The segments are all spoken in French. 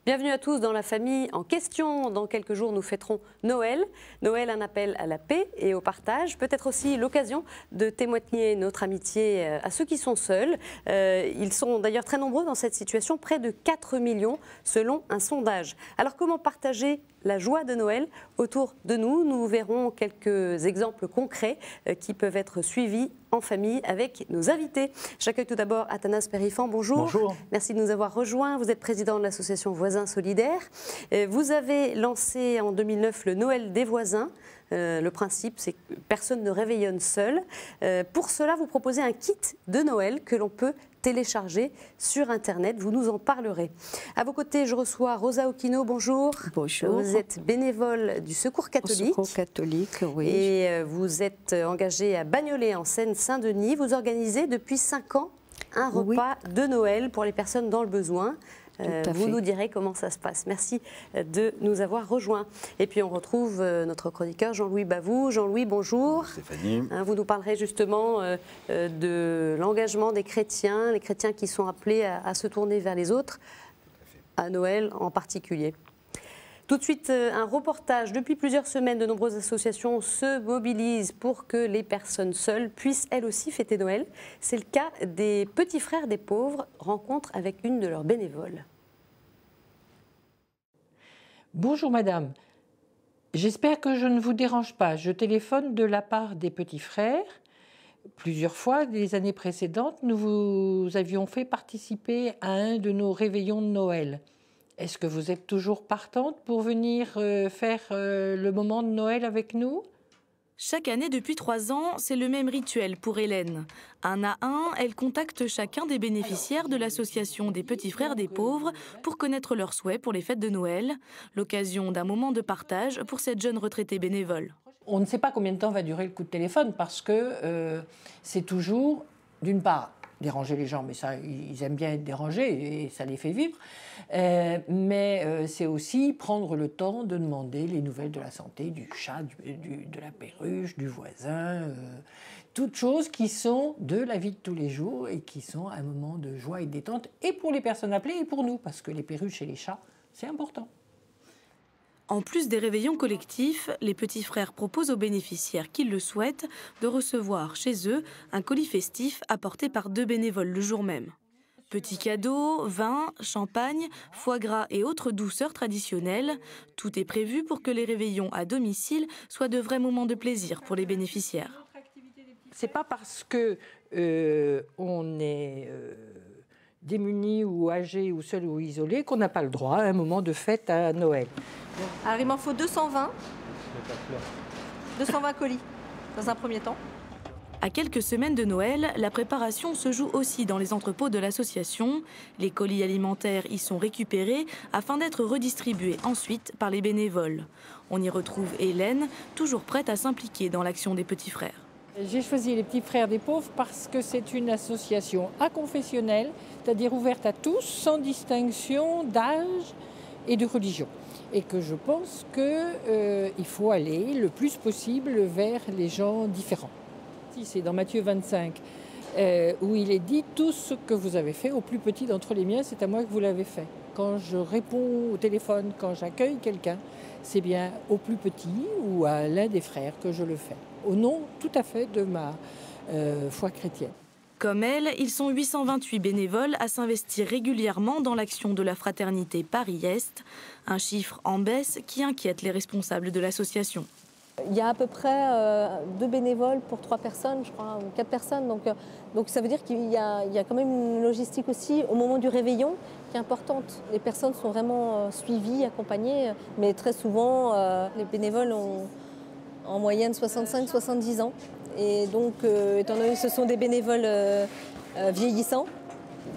Bienvenue à tous dans la famille en question. Dans quelques jours, nous fêterons Noël. Noël, un appel à la paix et au partage. Peut-être aussi l'occasion de témoigner notre amitié à ceux qui sont seuls. Ils sont d'ailleurs très nombreux dans cette situation, près de 4 millions selon un sondage. Alors comment partager la joie de Noël autour de nous? Nous verrons quelques exemples concrets qui peuvent être suivis en famille avec nos invités. J'accueille tout d'abord Athanas Périfan. Bonjour. Bonjour. Merci de nous avoir rejoints. Vous êtes président de l'association Voisins Solidaires. Vous avez lancé en 2009 le Noël des voisins. Le principe, c'est que personne ne réveillonne seul. Pour cela, vous proposez un kit de Noël que l'on peut télécharger sur Internet. Vous nous en parlerez. À vos côtés, je reçois Rosa Occhino. Bonjour. Bonjour. Vous êtes bénévole du Secours catholique. Secours catholique, oui. Et vous êtes engagée à Bagnolet, en Seine-Saint-Denis. Vous organisez depuis 5 ans un repas de Noël pour les personnes dans le besoin. Vous nous direz comment ça se passe. Merci de nous avoir rejoints. Et puis on retrouve notre chroniqueur Jean-Louis Bavoux. Jean-Louis, bonjour. Stéphanie. Vous nous parlerez justement de l'engagement des chrétiens, les chrétiens qui sont appelés à se tourner vers les autres, à Noël en particulier. Tout de suite, un reportage. Depuis plusieurs semaines, de nombreuses associations se mobilisent pour que les personnes seules puissent elles aussi fêter Noël. C'est le cas des Petits Frères des Pauvres, rencontre avec une de leurs bénévoles. Bonjour madame, j'espère que je ne vous dérange pas. Je téléphone de la part des Petits Frères. Plusieurs fois, les années précédentes, nous vous avions fait participer à un de nos réveillons de Noël. Est-ce que vous êtes toujours partante pour venir faire le moment de Noël avec nous ? Chaque année depuis 3 ans, c'est le même rituel pour Hélène. Un à un, elle contacte chacun des bénéficiaires de l'association des Petits Frères des Pauvres pour connaître leurs souhaits pour les fêtes de Noël, l'occasion d'un moment de partage pour cette jeune retraitée bénévole. On ne sait pas combien de temps va durer le coup de téléphone parce que c'est toujours, d'une part, déranger les gens, mais ça, ils aiment bien être dérangés et ça les fait vivre. Mais c'est aussi prendre le temps de demander les nouvelles de la santé, du chat, de la perruche, du voisin, toutes choses qui sont de la vie de tous les jours et qui sont un moment de joie et de détente, et pour les personnes appelées et pour nous, parce que les perruches et les chats, c'est important. En plus des réveillons collectifs, les Petits Frères proposent aux bénéficiaires qui le souhaitent de recevoir chez eux un colis festif apporté par 2 bénévoles le jour même. Petits cadeaux, vin, champagne, foie gras et autres douceurs traditionnelles, tout est prévu pour que les réveillons à domicile soient de vrais moments de plaisir pour les bénéficiaires. C'est pas parce que on est démunis ou âgés ou seuls ou isolés qu'on n'a pas le droit à un moment de fête à Noël. Alors il m'en faut 220. 220 colis dans un premier temps. À quelques semaines de Noël, la préparation se joue aussi dans les entrepôts de l'association. Les colis alimentaires y sont récupérés afin d'être redistribués ensuite par les bénévoles. On y retrouve Hélène, toujours prête à s'impliquer dans l'action des Petits Frères. J'ai choisi les Petits Frères des Pauvres parce que c'est une association aconfessionnelle, c'est-à-dire ouverte à tous, sans distinction d'âge et de religion. Et que je pense qu'il faut aller le plus possible vers les gens différents. C'est dans Matthieu 25, où il est dit « Tout ce que vous avez fait au plus petit d'entre les miens, c'est à moi que vous l'avez fait ». Quand je réponds au téléphone, quand j'accueille quelqu'un, c'est bien au plus petit ou à l'un des frères que je le fais, au nom tout à fait de ma foi chrétienne. Comme elle, ils sont 828 bénévoles à s'investir régulièrement dans l'action de la fraternité Paris-Est, un chiffre en baisse qui inquiète les responsables de l'association. Il y a à peu près 2 bénévoles pour 3 personnes, je crois, ou 4 personnes. Donc ça veut dire qu'il y a quand même une logistique aussi au moment du réveillon qui est importante. Les personnes sont vraiment suivies, accompagnées, mais très souvent, les bénévoles ont en moyenne 65-70 ans. Et donc, étant donné que ce sont des bénévoles vieillissants,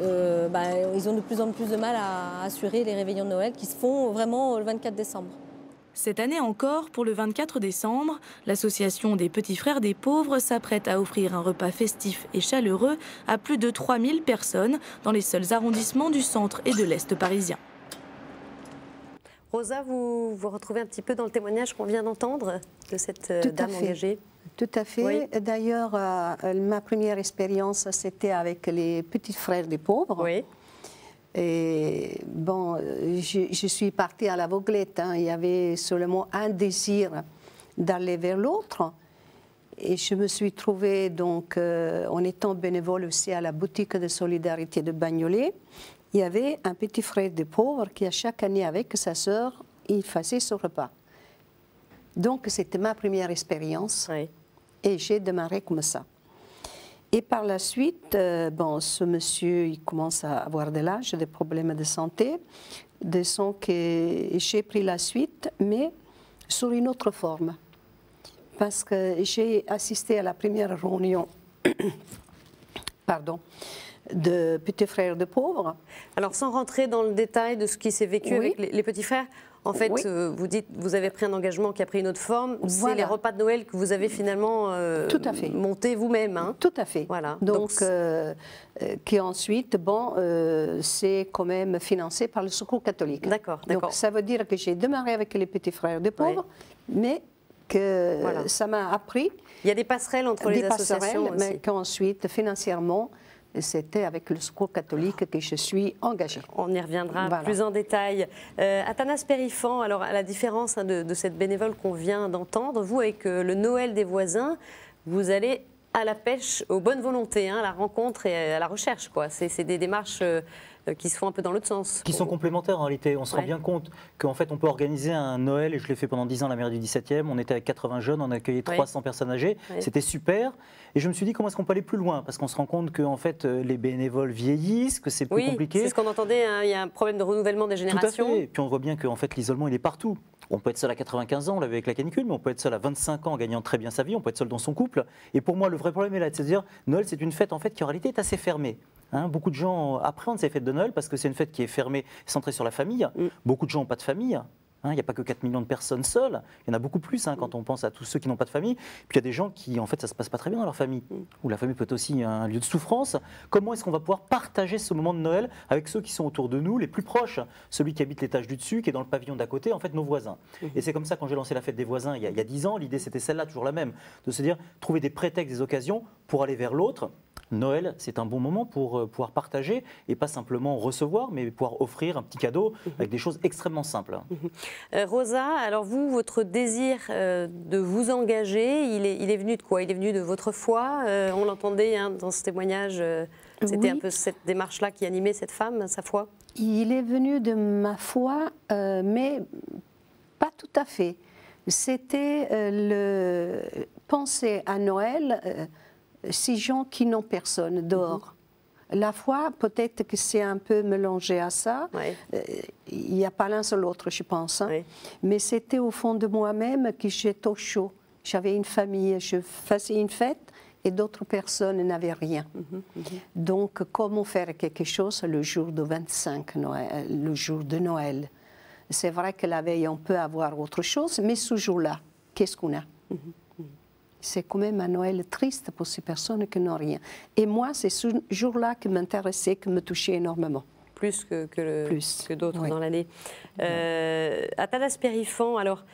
ils ont de plus en plus de mal à assurer les réveillons de Noël qui se font vraiment le 24 décembre. Cette année encore, pour le 24 décembre, l'association des Petits Frères des Pauvres s'apprête à offrir un repas festif et chaleureux à plus de 3000 personnes dans les seuls arrondissements du centre et de l'Est parisien. Rosa, vous vous retrouvez un petit peu dans le témoignage qu'on vient d'entendre de cette dame engagée. Tout à fait. Oui. D'ailleurs, ma première expérience, c'était avec les Petits Frères des Pauvres. Oui. Et bon, je suis partie à l'aveuglette. Hein. Il y avait seulement un désir d'aller vers l'autre. Et je me suis trouvée, donc, en étant bénévole aussi à la boutique de solidarité de Bagnolet, il y avait un petit frère de pauvre qui, à chaque année, avec sa sœur, il faisait ce repas. Donc, c'était ma première expérience. Oui. Et j'ai démarré comme ça. Et par la suite, bon, ce monsieur, il commence à avoir de l'âge, des problèmes de santé, de son que j'ai pris la suite, mais sous une autre forme. Parce que j'ai assisté à la première réunion pardon, de petits frères de pauvres. Alors, sans rentrer dans le détail de ce qui s'est vécu Oui. avec les petits frères, en fait, Oui. vous dites vous avez pris un engagement qui a pris une autre forme. C'est Voilà. les repas de Noël que vous avez finalement Tout à fait. montés vous-même. Hein. Tout à fait. Voilà. Donc qui ensuite, bon, c'est quand même financé par le Secours catholique. D'accord, Donc d'accord. ça veut dire que j'ai démarré avec les petits frères de pauvres, mais que Voilà. ça m'a appris Il y a des passerelles entre les des associations passerelles, mais aussi. qu'ensuite, financièrement, c'était avec le Secours catholique que je suis engagée. On y reviendra Voilà. plus en détail. Athanas Périfan, alors à la différence de cette bénévole qu'on vient d'entendre, vous avec le Noël des voisins, vous allez à la pêche aux bonnes volontés, hein, à la rencontre et à la recherche, quoi. C'est des démarches qui se font un peu dans l'autre sens. Qui sont complémentaires en réalité. On se rend Ouais. bien compte qu'en fait on peut organiser un Noël, et je l'ai fait pendant 10 ans à la mairie du 17e, on était avec 80 jeunes, on a accueilli 300 personnes âgées, Ouais. c'était super. Et je me suis dit comment est-ce qu'on peut aller plus loin, parce qu'on se rend compte que en fait, les bénévoles vieillissent, que c'est plus Oui, compliqué. c'est ce qu'on entendait, hein, il y a un problème de renouvellement des Tout à générations. fait. Et puis on voit bien que en fait, l'isolement il est partout. On peut être seul à 95 ans, on l'avait avec la canicule, mais on peut être seul à 25 ans en gagnant très bien sa vie, on peut être seul dans son couple. Et pour moi, le vrai problème est là, c'est-à-dire Noël, c'est une fête en fait qui en réalité est assez fermée. Hein, beaucoup de gens appréhendent ces fêtes de Noël parce que c'est une fête qui est fermée, centrée sur la famille. Beaucoup de gens n'ont pas de famille. Il n'y a pas que 4 millions de personnes seules, il y en a beaucoup plus quand on pense à tous ceux qui n'ont pas de famille. Puis il y a des gens qui, en fait, ça ne se passe pas très bien dans leur famille, où la famille peut être aussi un lieu de souffrance. Comment est-ce qu'on va pouvoir partager ce moment de Noël avec ceux qui sont autour de nous, les plus proches, celui qui habite l'étage du dessus, qui est dans le pavillon d'à côté, en fait, nos voisins. Et c'est comme ça, quand j'ai lancé la fête des voisins il y a 10 ans, l'idée c'était celle-là, toujours la même, de se dire, trouver des prétextes, des occasions pour aller vers l'autre. Noël, c'est un bon moment pour pouvoir partager et pas simplement recevoir, mais pouvoir offrir un petit cadeau avec des choses extrêmement simples. Rosa, alors vous, votre désir de vous engager, il est venu de quoi? Il est venu de votre foi. On l'entendait dans ce témoignage, c'était Oui. un peu cette démarche-là qui animait cette femme, sa foi. Il est venu de ma foi, mais pas tout à fait. C'était le penser à Noël, ces gens qui n'ont personne dehors. La foi, peut-être que c'est un peu mélangé à ça. Ouais. Il n'y a pas l'un sur l'autre, je pense. Hein. Ouais. Mais c'était au fond de moi-même que j'étais au chaud. J'avais une famille, je faisais une fête et d'autres personnes n'avaient rien. Donc, comment faire quelque chose le jour de 25 Noël, le jour de Noël? C'est vrai que la veille, on peut avoir autre chose, mais ce jour-là, qu'est-ce qu'on a? C'est quand même un Noël triste pour ces personnes qui n'ont rien. Et moi, c'est ce jour-là qui m'intéressait, qui me touchait énormément. Plus que d'autres oui. dans l'année. Athanas Périfan, alors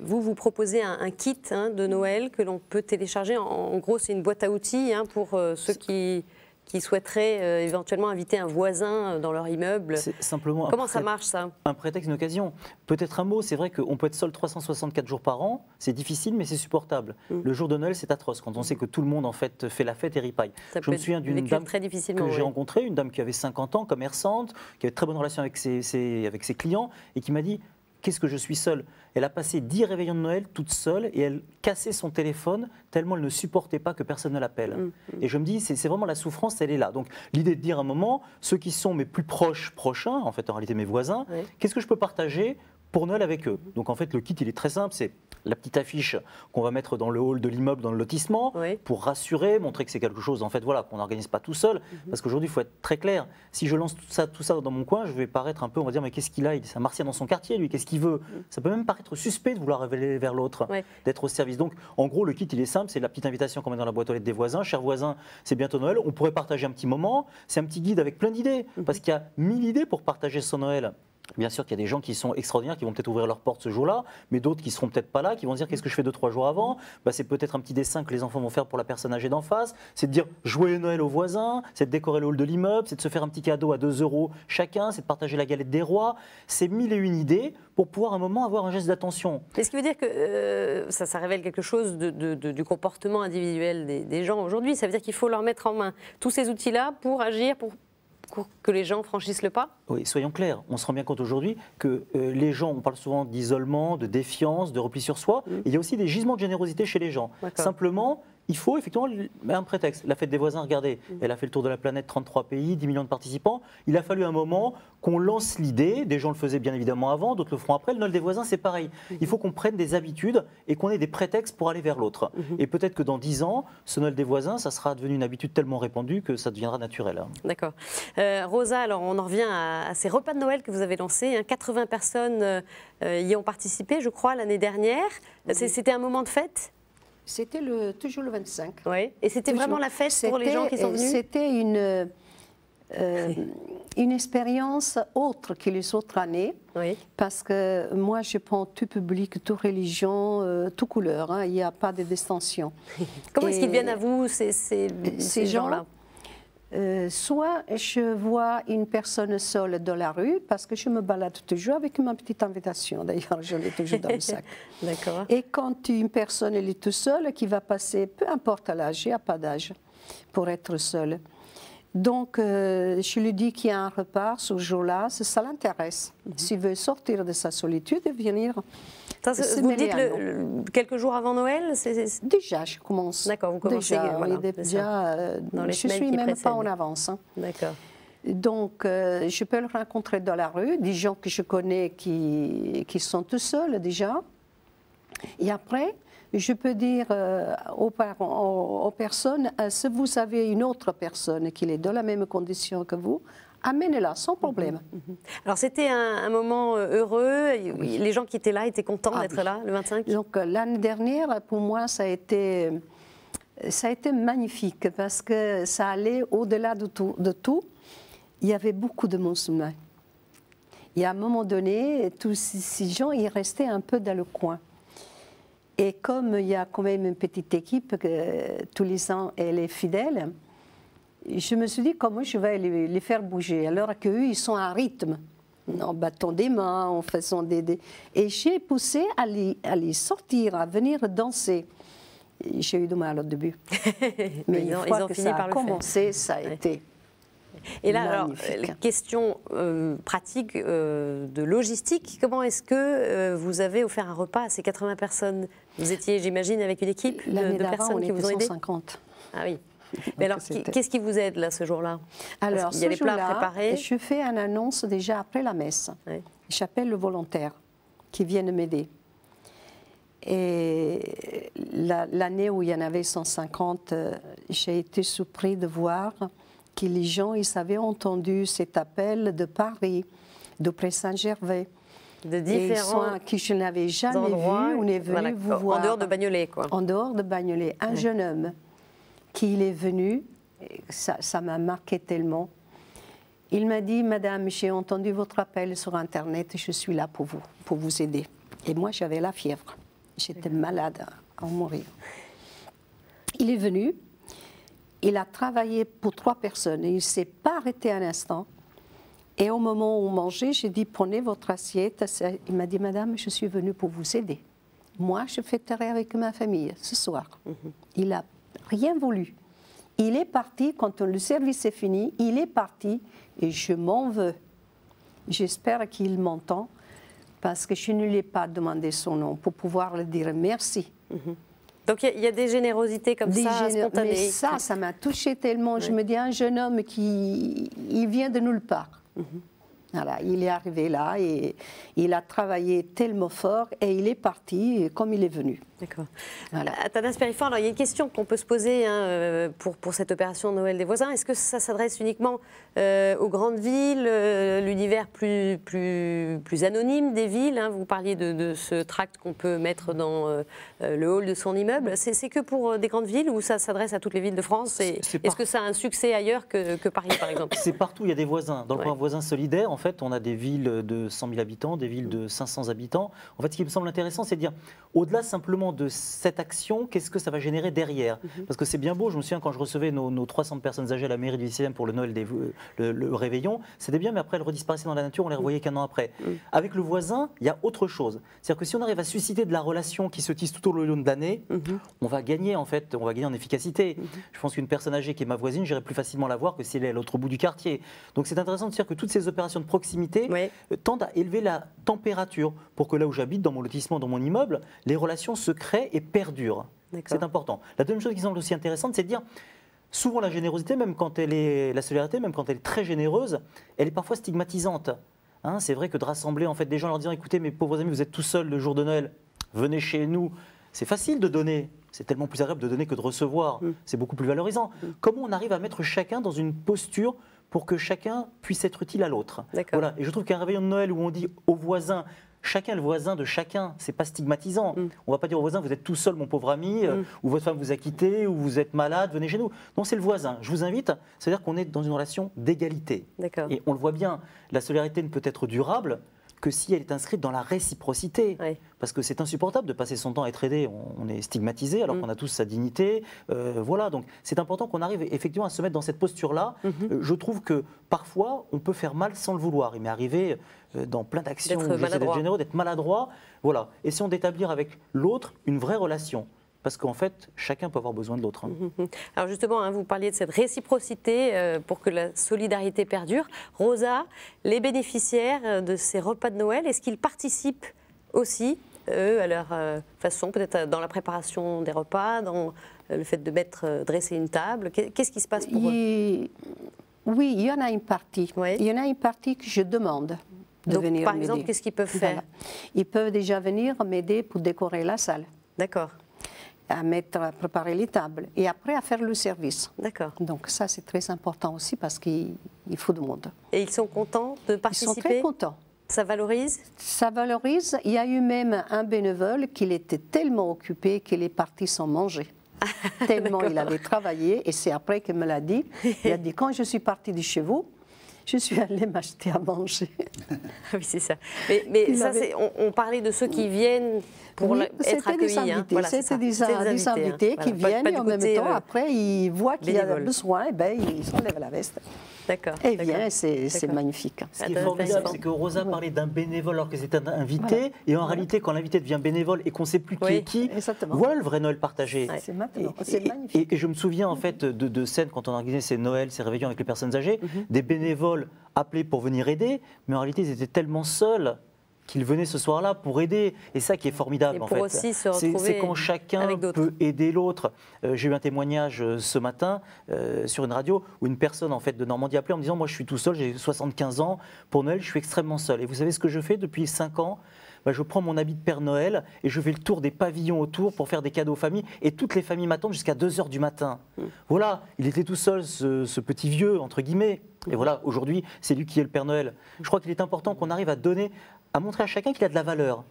vous proposez un kit de Noël que l'on peut télécharger. En gros, c'est une boîte à outils pour ceux qui souhaiteraient éventuellement inviter un voisin dans leur immeuble. C'est simplement Comment ça marche, ça? un prétexte, une occasion. Peut-être un mot, c'est vrai qu'on peut être seul 364 jours par an, c'est difficile mais c'est supportable. Le jour de Noël, c'est atroce quand on sait que tout le monde en fait fait la fête et ripaille. Ça Je peut me être souviens d'une vécu dame très difficilement, que j'ai oui. rencontrée, une dame qui avait 50 ans, commerçante, qui avait de très bonne relation avec ses clients et qui m'a dit qu'est-ce que je suis seule. Elle a passé 10 réveillons de Noël toute seule et elle cassait son téléphone tellement elle ne supportait pas que personne ne l'appelle. Et je me dis, c'est vraiment la souffrance, elle est là. Donc l'idée de dire à un moment, ceux qui sont mes plus prochains, en fait en réalité mes voisins, Oui. qu'est-ce que je peux partager pour Noël avec eux? Donc en fait le kit il est très simple, c'est la petite affiche qu'on va mettre dans le hall de l'immeuble, dans le lotissement, Oui. pour rassurer, montrer que c'est quelque chose en fait voilà qu'on n'organise pas tout seul, parce qu'aujourd'hui il faut être très clair. Si je lance tout ça dans mon coin, je vais paraître un peu, on va dire mais qu'est-ce qu'il a? C'est un martien dans son quartier, lui, qu'est-ce qu'il veut? Ça peut même paraître suspect de vouloir révéler vers l'autre, Ouais. d'être au service. Donc en gros le kit il est simple, c'est la petite invitation qu'on met dans la boîte aux lettres des voisins. Chers voisins, c'est bientôt Noël, on pourrait partager un petit moment. C'est un petit guide avec plein d'idées, parce qu'il y a 1000 idées pour partager son Noël. Bien sûr qu'il y a des gens qui sont extraordinaires, qui vont peut-être ouvrir leurs portes ce jour-là, mais d'autres qui ne seront peut-être pas là, qui vont se dire qu'est-ce que je fais 2-3 jours avant. C'est peut-être un petit dessin que les enfants vont faire pour la personne âgée d'en face, c'est de dire joyeux Noël aux voisins, c'est de décorer le hall de l'immeuble, c'est de se faire un petit cadeau à 2 € chacun, c'est de partager la galette des rois. C'est 1000 et une idées pour pouvoir à un moment avoir un geste d'attention. Est-ce qui veut dire que ça révèle quelque chose du comportement individuel des gens aujourd'hui? Ça veut dire qu'il faut leur mettre en main tous ces outils-là pour agir, pour que les gens franchissent le pas? Oui, soyons clairs, on se rend bien compte aujourd'hui que les gens, on parle souvent d'isolement, de défiance, de repli sur soi, il y a aussi des gisements de générosité chez les gens. Simplement, il faut effectivement un prétexte. La fête des voisins, regardez, elle a fait le tour de la planète, 33 pays, 10 millions de participants. Il a fallu un moment qu'on lance l'idée, des gens le faisaient bien évidemment avant, d'autres le feront après. Le Noël des voisins, c'est pareil. Il faut qu'on prenne des habitudes et qu'on ait des prétextes pour aller vers l'autre. Et peut-être que dans 10 ans, ce Noël des voisins, ça sera devenu une habitude tellement répandue que ça deviendra naturel. D'accord. Rosa, alors on en revient à ces repas de Noël que vous avez lancés. 80 personnes y ont participé, je crois, l'année dernière. C'était un moment de fête? C'était toujours le 25. Oui. Et c'était vraiment la fête pour les gens qui sont venus? C'était une expérience autre que les autres années. Oui. Parce que moi, je prends tout public, toute religion, toute couleur. Il n'y a pas de distinction. Comment est-ce qu'ils viennent à vous, ces gens-là? Soit je vois une personne seule dans la rue, parce que je me balade toujours avec ma petite invitation, d'ailleurs je l'ai toujours dans le sac. D'accord. Et quand une personne elle est toute seule, qui va passer, peu importe l'âge, il n'y a pas d'âge pour être seule. Donc je lui dis qu'il y a un repas ce jour-là, ça l'intéresse. S'il veut sortir de sa solitude et venir... Vous dites quelques jours avant Noël? Déjà, je commence. D'accord, vous commencez. Je suis même pas en avance. D'accord. Donc, je peux le rencontrer dans la rue, des gens que je connais qui sont tout seuls déjà. Et après, je peux dire aux personnes, si vous avez une autre personne qui est dans la même condition que vous, amenez-la sans problème. Alors c'était un moment heureux, les gens qui étaient là étaient contents d'être là le 25? Donc l'année dernière, pour moi, ça a été magnifique parce que ça allait au-delà de tout. Il y avait beaucoup de musulmans. Et à un moment donné, tous ces gens, ils restaient un peu dans le coin. Et comme il y a quand même une petite équipe, que tous les ans, elle est fidèle, je me suis dit comment je vais les faire bouger, alors qu'eux, ils sont à rythme, en battant des mains, en faisant des... Et j'ai poussé à les sortir, à venir danser. J'ai eu du mal au début. Mais une fois que ça a commencé, ça a été... Et là, alors, question pratique de logistique, comment est-ce que vous avez offert un repas à ces 80 personnes? Vous étiez, j'imagine, avec une équipe de personnes qui vous ont aidé? 150. Ah oui. Mais alors, qu'est-ce qui vous aide là ce jour-là? Alors, il y a les plats préparés. Je fais une annonce déjà après la messe. Oui. J'appelle le volontaire qui viennent m'aider. Et l'année où il y en avait 150, j'ai été surpris de voir que les gens, ils avaient entendu cet appel de Paris, de Pré-Saint-Gervais. De différents qui je n'avais jamais vu, on est venu vous voir. En dehors de Bagnolet, quoi. En dehors de Bagnolet. Un jeune homme qui est venu, ça m'a marqué tellement. Il m'a dit, Madame, j'ai entendu votre appel sur Internet, je suis là pour vous aider. Et moi, j'avais la fièvre. J'étais malade à en mourir. Il est venu, il a travaillé pour 3 personnes et il ne s'est pas arrêté un instant. Et au moment où on mangeait, j'ai dit, prenez votre assiette. Il m'a dit, Madame, je suis venu pour vous aider. Moi, je fêterai avec ma famille ce soir. Il n'a rien voulu. Il est parti, quand le service est fini, il est parti et je m'en veux. J'espère qu'il m'entend parce que je ne lui ai pas demandé son nom pour pouvoir lui dire merci. Donc il y a des générosités comme ça, spontanées. Mais ça m'a touchée tellement. Je me dis, un jeune homme il vient de nulle part. Voilà, il est arrivé là et il a travaillé tellement fort et il est parti comme il est venu. D'accord. Voilà. Athanas Périfond, alors il y a une question qu'on peut se poser pour cette opération Noël des voisins. Est-ce que ça s'adresse uniquement aux grandes villes, l'univers plus anonyme des villes, hein? Vous parliez de ce tract qu'on peut mettre dans le hall de son immeuble. C'est que pour des grandes villes ou ça s'adresse à toutes les villes de France? Est-ce que ça a un succès ailleurs que Paris, par exemple? C'est partout, il y a des voisins. Dans le coin voisin solidaire, en fait, fait, on a des villes de 100 000 habitants, des villes de 500 habitants. En fait, ce qui me semble intéressant, c'est de dire, au-delà simplement de cette action, qu'est-ce que ça va générer derrière? Parce que c'est bien beau, je me souviens quand je recevais nos 300 personnes âgées à la mairie du 10e pour le Noël, le réveillon, c'était bien, mais après, elles redisparaissaient dans la nature, on les revoyait qu'un an après. Avec le voisin, il y a autre chose. C'est-à-dire que si on arrive à susciter de la relation qui se tisse tout au long de l'année, on va gagner en fait, on va gagner en efficacité. Je pense qu'une personne âgée qui est ma voisine, j'irai plus facilement la voir que si elle est à l'autre bout du quartier. Donc c'est intéressant de dire que toutes ces opérations de proximité tendent à élever la température pour que là où j'habite, dans mon lotissement, dans mon immeuble, les relations se créent et perdurent. C'est important. La deuxième chose qui semble aussi intéressante, c'est de dire souvent la générosité, même quand elle est, la solidarité, même quand elle est très généreuse, elle est parfois stigmatisante. Hein, c'est vrai que de rassembler en fait des gens en leur disant écoutez mes pauvres amis, vous êtes tout seuls le jour de Noël, venez chez nous. C'est facile de donner, c'est tellement plus agréable de donner que de recevoir, c'est beaucoup plus valorisant. Comment on arrive à mettre chacun dans une posture pour que chacun puisse être utile à l'autre? Voilà. Et je trouve qu'un réveillon de Noël où on dit aux voisins, chacun est le voisin de chacun, c'est pas stigmatisant. On ne va pas dire au voisin, vous êtes tout seul mon pauvre ami, ou votre femme vous a quitté, ou vous êtes malade, venez chez nous. Non, c'est le voisin. Je vous invite, c'est-à-dire qu'on est dans une relation d'égalité. Et on le voit bien, la solidarité ne peut être durable que si elle est inscrite dans la réciprocité. Parce que c'est insupportable de passer son temps à être aidé, on est stigmatisé alors qu'on a tous sa dignité. Voilà, donc c'est important qu'on arrive effectivement à se mettre dans cette posture-là. Je trouve que parfois on peut faire mal sans le vouloir. Il m'est arrivé dans plein d'actions où j'essaie d'être généreux, d'être maladroit. Voilà, essayons d'établir avec l'autre une vraie relation. Parce qu'en fait, chacun peut avoir besoin de l'autre. Alors justement, vous parliez de cette réciprocité pour que la solidarité perdure. Rosa, les bénéficiaires de ces repas de Noël, est-ce qu'ils participent aussi, eux, à leur façon, peut-être dans la préparation des repas, dans le fait de dresser une table? Qu'est-ce qui se passe pour eux? Oui, il y en a une partie. Il y en a une partie que je demande de venir m'aider. Par exemple, qu'est-ce qu'ils peuvent faire? Ils peuvent déjà venir m'aider pour décorer la salle. D'accord. À préparer les tables et après à faire le service. D'accord. Donc ça c'est très important aussi parce qu'il faut du monde. Et ils sont contents de participer? Ils sont très contents. Ça valorise? Ça valorise. Il y a eu même un bénévole qui était tellement occupé qu'il est parti sans manger. Tellement il avait travaillé et c'est après qu'il me l'a dit. Il a dit quand je suis partie de chez vous, je suis allée m'acheter à manger. Oui, c'est ça. Mais ça, on parlait de ceux qui viennent pour être accueillis. Voilà, c'était des invités qui viennent et en même temps, après, ils voient qu'il y a besoin, et ben, ils s'enlèvent la veste. D'accord. Et bien, c'est magnifique. Ce qui est formidable, c'est que Rosa parlait d'un bénévole alors que c'était un invité. Et en réalité, quand l'invité devient bénévole et qu'on ne sait plus qui est qui, voilà le vrai Noël partagé. C'est maintenant. C'est magnifique. Et je me souviens en fait de scènes quand on organisait ces Noëls, ces réveillons avec les personnes âgées, des bénévoles appelés pour venir aider, mais en réalité, ils étaient tellement seuls qu'ils venaient ce soir-là pour aider. Et ça qui est formidable, en fait. C'est quand chacun peut aider l'autre. J'ai eu un témoignage ce matin sur une radio où une personne en fait, de Normandie appelait en me disant « Moi, je suis tout seul, j'ai 75 ans. Pour Noël, je suis extrêmement seul. Et vous savez ce que je fais depuis 5 ans ? Je prends mon habit de Père Noël et je fais le tour des pavillons autour pour faire des cadeaux aux familles. Et toutes les familles m'attendent jusqu'à 2 h du matin. » Voilà, il était tout seul, ce petit vieux, entre guillemets. Et voilà, aujourd'hui, c'est lui qui est le Père Noël. Je crois qu'il est important qu'on arrive à donner, à montrer à chacun qu'il a de la valeur.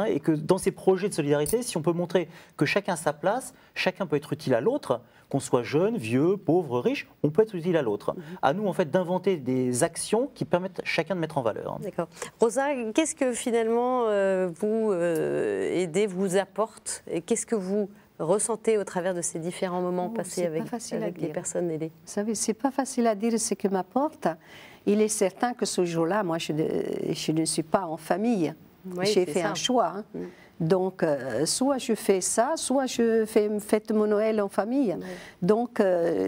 Et que dans ces projets de solidarité, si on peut montrer que chacun a sa place, chacun peut être utile à l'autre, qu'on soit jeune, vieux, pauvre, riche, on peut être utile à l'autre. À nous, en fait, d'inventer des actions qui permettent chacun de mettre en valeur. D'accord. Rosa, qu'est-ce que finalement vous aidez, vous apporte? Et qu'est-ce que vous ressentez au travers de ces différents moments passés avec les personnes aidées? Vous savez, c'est pas facile à dire ce que m'apporte. Il est certain que ce jour-là, moi, je ne suis pas en famille. J'ai fait un choix. Donc, soit je fais ça, soit je fête mon Noël en famille. Donc,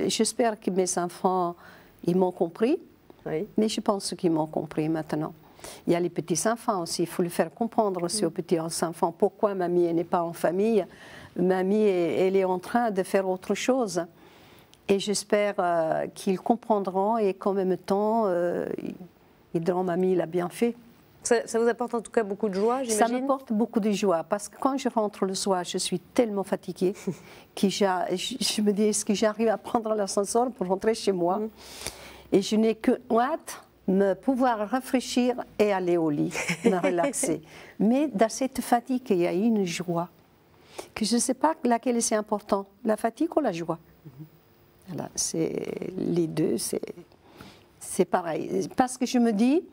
j'espère que mes enfants, ils m'ont compris. Mais je pense qu'ils m'ont compris maintenant. Il y a les petits-enfants aussi. Il faut le faire comprendre aussi aux petits-enfants pourquoi mamie n'est pas en famille. Mamie, elle est en train de faire autre chose. Et j'espère qu'ils comprendront et qu'en même temps, ils diront mamie, il a bien fait. Ça vous apporte en tout cas beaucoup de joie, j'imagine? Ça m'apporte beaucoup de joie parce que quand je rentre le soir, je suis tellement fatiguée que je me dis, est-ce que j'arrive à prendre l'ascenseur pour rentrer chez moi? Et je n'ai que hâte de pouvoir rafraîchir et aller au lit, me relaxer. Mais dans cette fatigue, il y a une joie que je ne sais pas laquelle c'est important, la fatigue ou la joie. Voilà, les deux, c'est pareil. Parce que je me dis,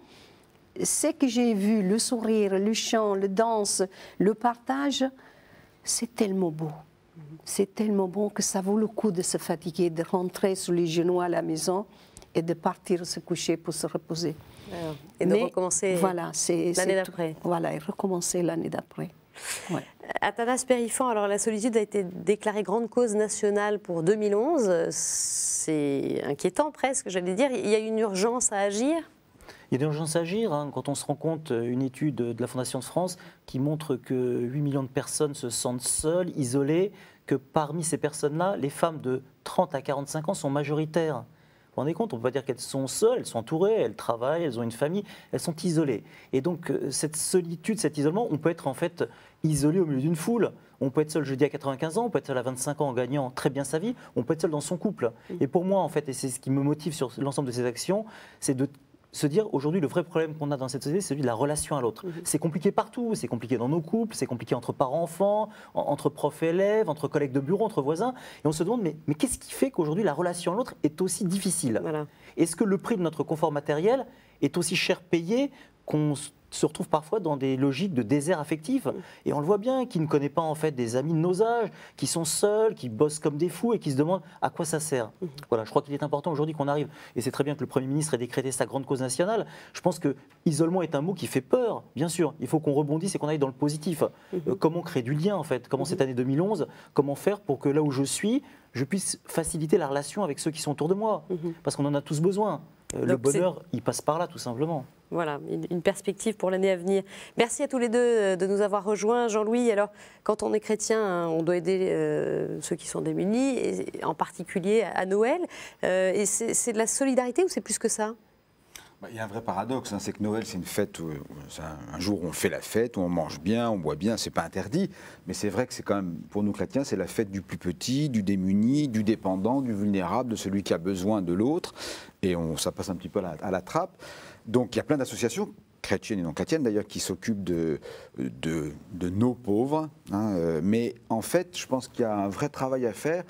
ce que j'ai vu, le sourire, le chant, le danse, le partage, c'est tellement beau. C'est tellement bon que ça vaut le coup de se fatiguer, de rentrer sur les genoux à la maison et de partir se coucher pour se reposer. Et de recommencer l'année d'après. Voilà, et recommencer l'année d'après. Ouais. Athanas Périfan, alors la solitude a été déclarée grande cause nationale pour 2011. C'est inquiétant presque, j'allais dire. Il y a une urgence à agir? Il y a une urgence à agir, hein, quand on se rend compte, une étude de la Fondation de France qui montre que 8 millions de personnes se sentent seules, isolées, que parmi ces personnes-là, les femmes de 30 à 45 ans sont majoritaires. Vous vous rendez compte, on ne peut pas dire qu'elles sont seules, elles sont entourées, elles travaillent, elles ont une famille, elles sont isolées. Et donc cette solitude, cet isolement, on peut être en fait isolé au milieu d'une foule. On peut être seul jeudi à 95 ans, on peut être seul à 25 ans en gagnant très bien sa vie, on peut être seul dans son couple. Et pour moi, en fait, et c'est ce qui me motive sur l'ensemble de ces actions, c'est de se dire aujourd'hui le vrai problème qu'on a dans cette société, c'est celui de la relation à l'autre. C'est compliqué partout, c'est compliqué dans nos couples, c'est compliqué entre parents-enfants, entre profs et élèves, entre collègues de bureau, entre voisins. Et on se demande, mais qu'est-ce qui fait qu'aujourd'hui la relation à l'autre est aussi difficile? Est-ce que le prix de notre confort matériel est aussi cher payé qu'on se retrouve parfois dans des logiques de désert affectif? Et on le voit bien, qui ne connaît pas en fait des amis de nos âges, qui sont seuls, qui bossent comme des fous et qui se demandent à quoi ça sert. Voilà, je crois qu'il est important aujourd'hui qu'on arrive, et c'est très bien que le Premier ministre ait décrété sa grande cause nationale. Je pense que isolement est un mot qui fait peur, bien sûr. Il faut qu'on rebondisse et qu'on aille dans le positif. Comment créer du lien en fait? Comment cette année 2011, comment faire pour que là où je suis, je puisse faciliter la relation avec ceux qui sont autour de moi? Parce qu'on en a tous besoin. Le bonheur, il passe par là, tout simplement. Voilà, une perspective pour l'année à venir. Merci à tous les deux de nous avoir rejoints. Jean-Louis, alors, quand on est chrétien, hein, on doit aider ceux qui sont démunis, et en particulier à Noël. Et c'est de la solidarité ou c'est plus que ça? Il y a un vrai paradoxe, hein, c'est que Noël, c'est une fête, c'est un jour où on fait la fête, où on mange bien, on boit bien, c'est pas interdit, mais c'est vrai que c'est quand même, pour nous chrétiens, c'est la fête du plus petit, du démuni, du dépendant, du vulnérable, de celui qui a besoin de l'autre, et ça passe un petit peu à la trappe. Donc il y a plein d'associations, chrétiennes et non chrétiennes d'ailleurs, qui s'occupent de nos pauvres, hein, mais en fait, je pense qu'il y a un vrai travail à faire,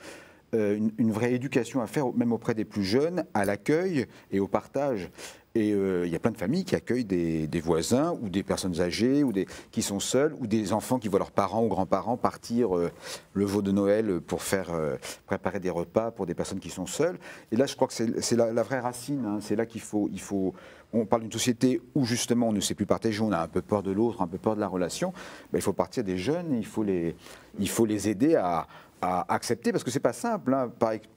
une vraie éducation à faire, même auprès des plus jeunes, à l'accueil et au partage. Et il y a plein de familles qui accueillent des voisins ou des personnes âgées ou qui sont seuls, ou des enfants qui voient leurs parents ou grands-parents partir le veau de Noël pour préparer des repas pour des personnes qui sont seules. Et là, je crois que c'est la vraie racine. Hein. C'est là qu'il faut... On parle d'une société où justement on ne sait plus partager, on a un peu peur de l'autre, un peu peur de la relation. Ben, il faut partir des jeunes, et il faut les aider à accepter, parce que c'est pas simple, hein,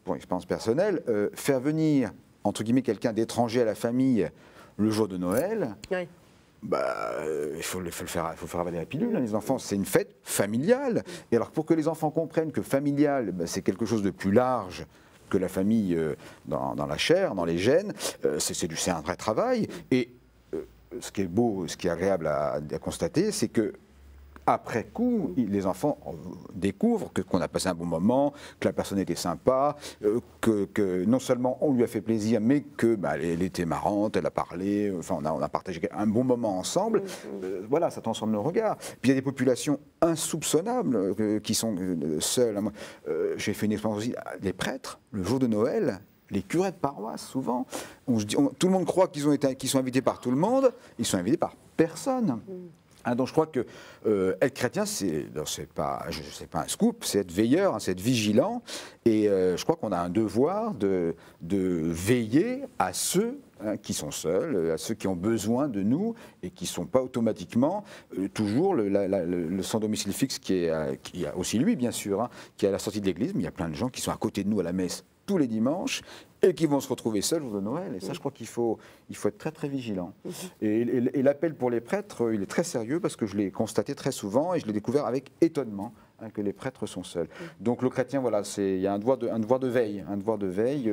pour expérience personnelle, faire venir entre guillemets quelqu'un d'étranger à la famille le jour de Noël. Oui. Il faut faire avaler la pilule. Hein. Les enfants, c'est une fête familiale. Et alors, pour que les enfants comprennent que familial, c'est quelque chose de plus large que la famille dans la chair, dans les gènes, c'est un vrai travail. Et ce qui est beau, ce qui est agréable à constater, c'est que après coup, les enfants découvrent qu'on a passé un bon moment, que la personne était sympa, que non seulement on lui a fait plaisir, mais elle était marrante, elle a parlé, enfin on a partagé un bon moment ensemble. Voilà, ça transforme le regard. Puis il y a des populations insoupçonnables qui sont seules. J'ai fait une expérience aussi des prêtres, le jour de Noël. Les curés de paroisse, souvent, tout le monde croit qu'ils sont invités par tout le monde, ils sont invités par personne. Donc je crois que être chrétien, c'est pas un scoop, c'est être veilleur, hein, c'est être vigilant. Et je crois qu'on a un devoir de veiller à ceux qui sont seuls, à ceux qui ont besoin de nous et qui ne sont pas automatiquement toujours le sans domicile fixe qui a aussi lui, bien sûr, hein, qui est à la sortie de l'église, mais il y a plein de gens qui sont à côté de nous à la messe tous les dimanches et qui vont se retrouver seuls au jour de Noël. Et ça, je crois qu'il faut être très, très vigilant. Et l'appel pour les prêtres, il est très sérieux parce que je l'ai constaté très souvent et je l'ai découvert avec étonnement, hein, que les prêtres sont seuls. Donc le chrétien, voilà, il y a un devoir de veille,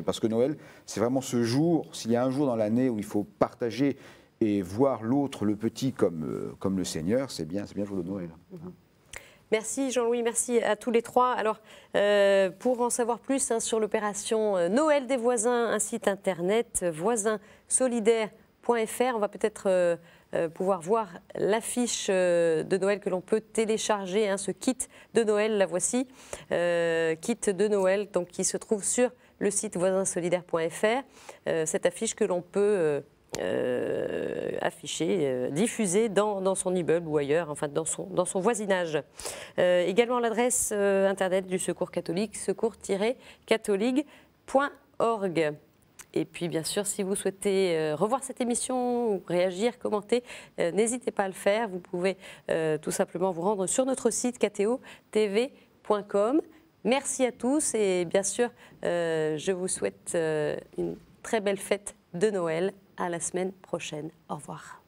parce que Noël, c'est vraiment ce jour, s'il y a un jour dans l'année où il faut partager et voir l'autre, le petit, comme le Seigneur, c'est bien le jour de Noël. Merci Jean-Louis, merci à tous les trois. Alors, pour en savoir plus sur l'opération Noël des voisins, un site internet voisinsolidaires.fr, on va peut-être pouvoir voir l'affiche de Noël que l'on peut télécharger, ce kit de Noël, la voici, kit de Noël, donc, qui se trouve sur le site voisinsolidaires.fr, cette affiche que l'on peut affiché, diffusé dans son immeuble ou ailleurs, enfin dans son voisinage. Également l'adresse internet du Secours catholique, secours-catholique.org. Et puis bien sûr, si vous souhaitez revoir cette émission ou réagir, commenter, n'hésitez pas à le faire. Vous pouvez tout simplement vous rendre sur notre site ktotv.com. Merci à tous et bien sûr, je vous souhaite une très belle fête de Noël. À la semaine prochaine. Au revoir.